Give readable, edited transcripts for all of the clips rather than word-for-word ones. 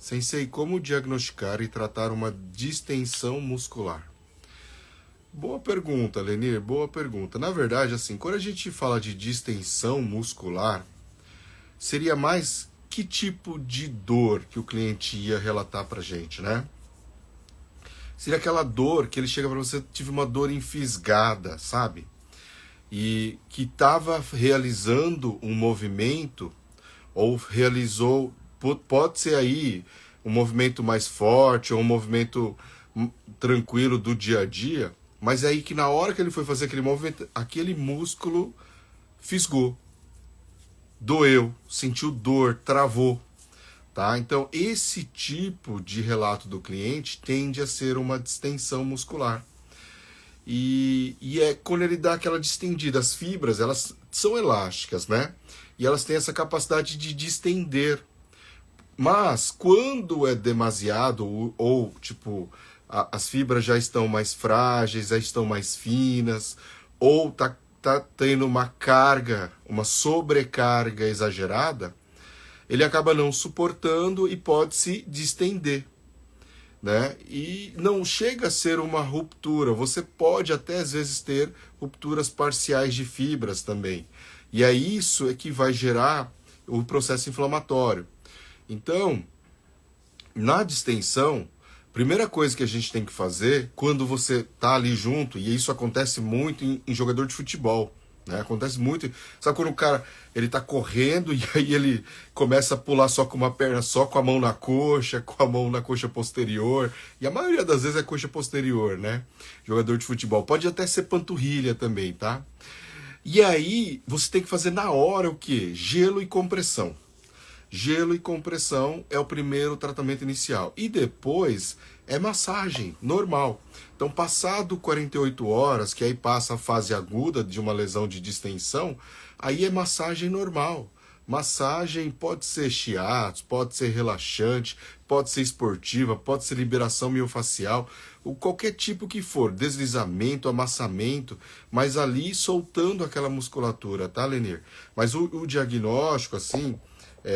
Sensei, como diagnosticar e tratar uma distensão muscular? Boa pergunta, Lenir, boa pergunta. Na verdade, assim, quando a gente fala de distensão muscular, seria mais que tipo de dor que o cliente ia relatar pra gente, né? Seria aquela dor que ele chega pra você, tive uma dor enfisgada, sabe? E que estava realizando um movimento, ou realizou, pode ser aí um movimento mais forte, ou um movimento tranquilo do dia a dia, mas é aí que na hora que ele foi fazer aquele movimento, aquele músculo fisgou, doeu, sentiu dor, travou, tá? Então esse tipo de relato do cliente tende a ser uma distensão muscular. E é quando ele dá aquela distendida. As fibras, elas são elásticas, né? E elas têm essa capacidade de distender. Mas quando é demasiado, ou tipo, as fibras já estão mais frágeis, já estão mais finas, ou tá tendo uma carga, uma sobrecarga exagerada, ele acaba não suportando e pode se distender, né? E não chega a ser uma ruptura. Você pode até às vezes ter rupturas parciais de fibras também. E é isso é que vai gerar o processo inflamatório. Então, na distensão, primeira coisa que a gente tem que fazer quando você tá ali junto, e isso acontece muito em jogador de futebol, né? Acontece muito. Sabe quando o cara ele tá correndo e aí ele começa a pular só com uma perna, só com a mão na coxa, com a mão na coxa posterior, e a maioria das vezes é coxa posterior, né? Jogador de futebol. Pode até ser panturrilha também, tá? E aí você tem que fazer na hora o quê? Gelo e compressão. Gelo e compressão é o primeiro tratamento inicial. E depois é massagem, normal. Então, passado 48 horas, que aí passa a fase aguda de uma lesão de distensão, aí é massagem normal. Massagem pode ser shiatsu, pode ser relaxante, pode ser esportiva, pode ser liberação miofacial, qualquer tipo que for, deslizamento, amassamento, mas ali soltando aquela musculatura, tá, Lenir? Mas o diagnóstico, assim,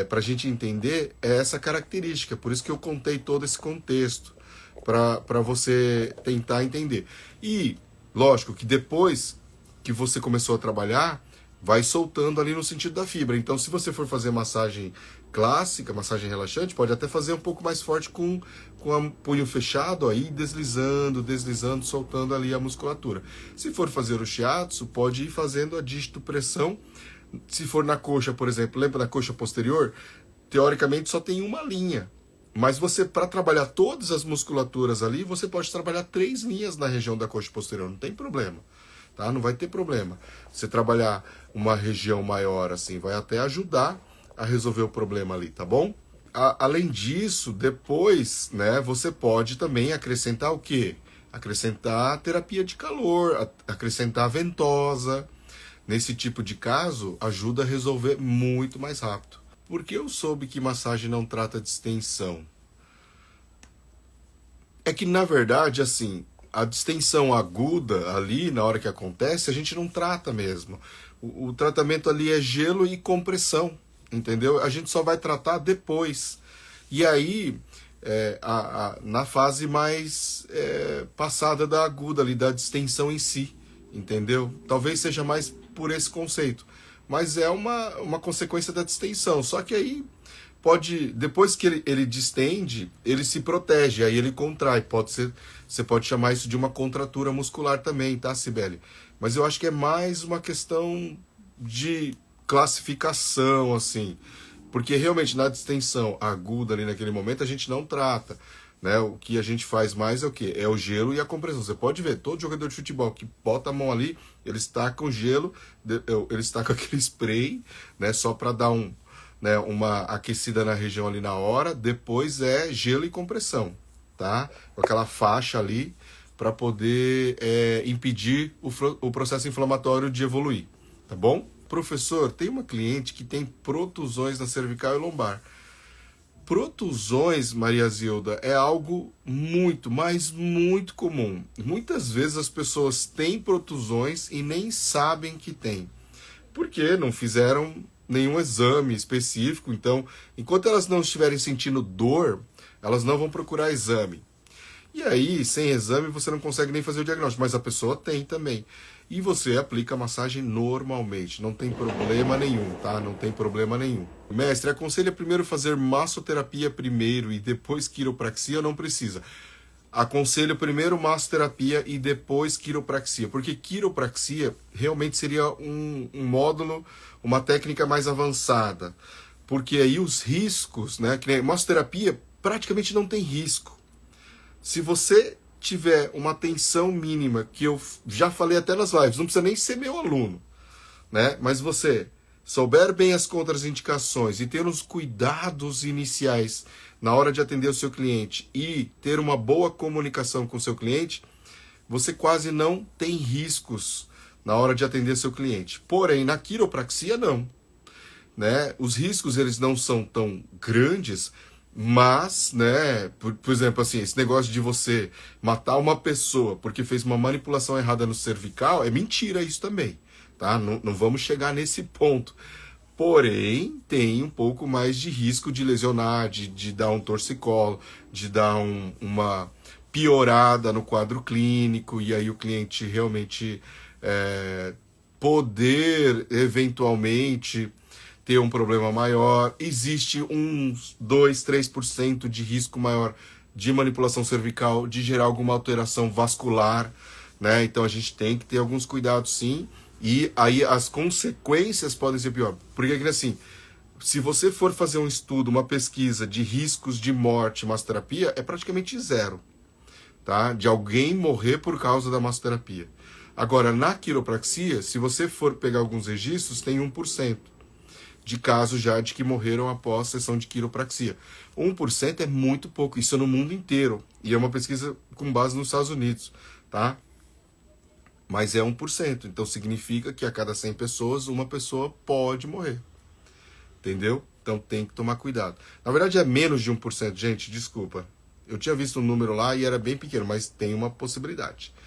para a gente entender, é essa característica. Por isso que eu contei todo esse contexto, para você tentar entender. E, lógico, que depois que você começou a trabalhar, vai soltando ali no sentido da fibra. Então, se você for fazer massagem clássica, massagem relaxante, pode até fazer um pouco mais forte com o punho fechado, aí deslizando, deslizando, soltando ali a musculatura. Se for fazer o shiatsu, pode ir fazendo a digitopressão. Se for na coxa, por exemplo, lembra da coxa posterior? Teoricamente só tem uma linha. Mas você, para trabalhar todas as musculaturas ali, você pode trabalhar 3 linhas na região da coxa posterior, não tem problema. Tá? Não vai ter problema. Você trabalhar uma região maior assim, vai até ajudar a resolver o problema ali, tá bom? Além disso, depois, né, você pode também acrescentar o quê? Acrescentar terapia de calor, acrescentar ventosa. Nesse tipo de caso, ajuda a resolver muito mais rápido. Por que eu soube que massagem não trata distensão? É que, na verdade, assim, a distensão aguda ali, na hora que acontece, a gente não trata mesmo. O tratamento ali é gelo e compressão, entendeu? A gente só vai tratar depois. E aí, na fase mais passada da aguda ali, da distensão em si, entendeu? Talvez seja mais por esse conceito. Mas é uma consequência da distensão. Só que aí pode, depois que ele distende, ele se protege, aí ele contrai. Você pode chamar isso de uma contratura muscular também, tá, Cibele? Mas eu acho que é mais uma questão de classificação, assim. Porque realmente na distensão aguda ali naquele momento a gente não trata. Né? O que a gente faz mais é o quê? É o gelo e a compressão. Você pode ver, todo jogador de futebol que bota a mão ali, eles tacam gelo, eles tacam aquele spray, né? Só para dar uma aquecida na região ali na hora. Depois é gelo e compressão, tá? Com aquela faixa ali para poder impedir o processo inflamatório de evoluir, tá bom? Professor, tem uma cliente que tem protusões na cervical e lombar. Protusões, Maria Zilda, é algo muito, mas muito comum. Muitas vezes as pessoas têm protusões e nem sabem que têm, porque não fizeram nenhum exame específico. Então, enquanto elas não estiverem sentindo dor, Elas não vão procurar exame. E aí, sem exame, você não consegue nem fazer o diagnóstico, mas a pessoa tem também. E você aplica a massagem normalmente, não tem problema nenhum, tá? Não tem problema nenhum. Mestre, aconselha primeiro fazer massoterapia primeiro e depois quiropraxia ou não precisa? Aconselho primeiro massoterapia e depois quiropraxia, porque quiropraxia realmente seria um módulo, uma técnica mais avançada, porque aí os riscos, né, que nem massoterapia praticamente não tem risco. Se você tiver uma atenção mínima, que eu já falei até nas lives, não precisa nem ser meu aluno, né, mas você souber bem as contraindicações e ter os cuidados iniciais na hora de atender o seu cliente e ter uma boa comunicação com o seu cliente, você quase não tem riscos na hora de atender seu cliente. Porém, na quiropraxia, não. Né? Os riscos eles não são tão grandes, mas, né, por exemplo, assim, esse negócio de você matar uma pessoa porque fez uma manipulação errada no cervical, é mentira isso também. Tá? Não vamos chegar nesse ponto. Porém, tem um pouco mais de risco de lesionar, de dar um torcicolo, de dar uma piorada no quadro clínico, e aí o cliente realmente poder, eventualmente, ter um problema maior. Existe uns 2, 3% de risco maior de manipulação cervical, de gerar alguma alteração vascular, né? Então a gente tem que ter alguns cuidados, sim. E aí as consequências podem ser pior. Porque assim, se você for fazer um estudo, uma pesquisa de riscos de morte massoterapia, é praticamente zero, tá? De alguém morrer por causa da massoterapia. Agora, na quiropraxia, se você for pegar alguns registros, tem 1% de casos já de que morreram após sessão de quiropraxia. 1% é muito pouco, isso é no mundo inteiro. E é uma pesquisa com base nos Estados Unidos, tá? Mas é 1%, então significa que a cada 100 pessoas, uma pessoa pode morrer. Entendeu? Então tem que tomar cuidado. Na verdade é menos de 1%, gente, desculpa. Eu tinha visto um número lá e era bem pequeno, mas tem uma possibilidade.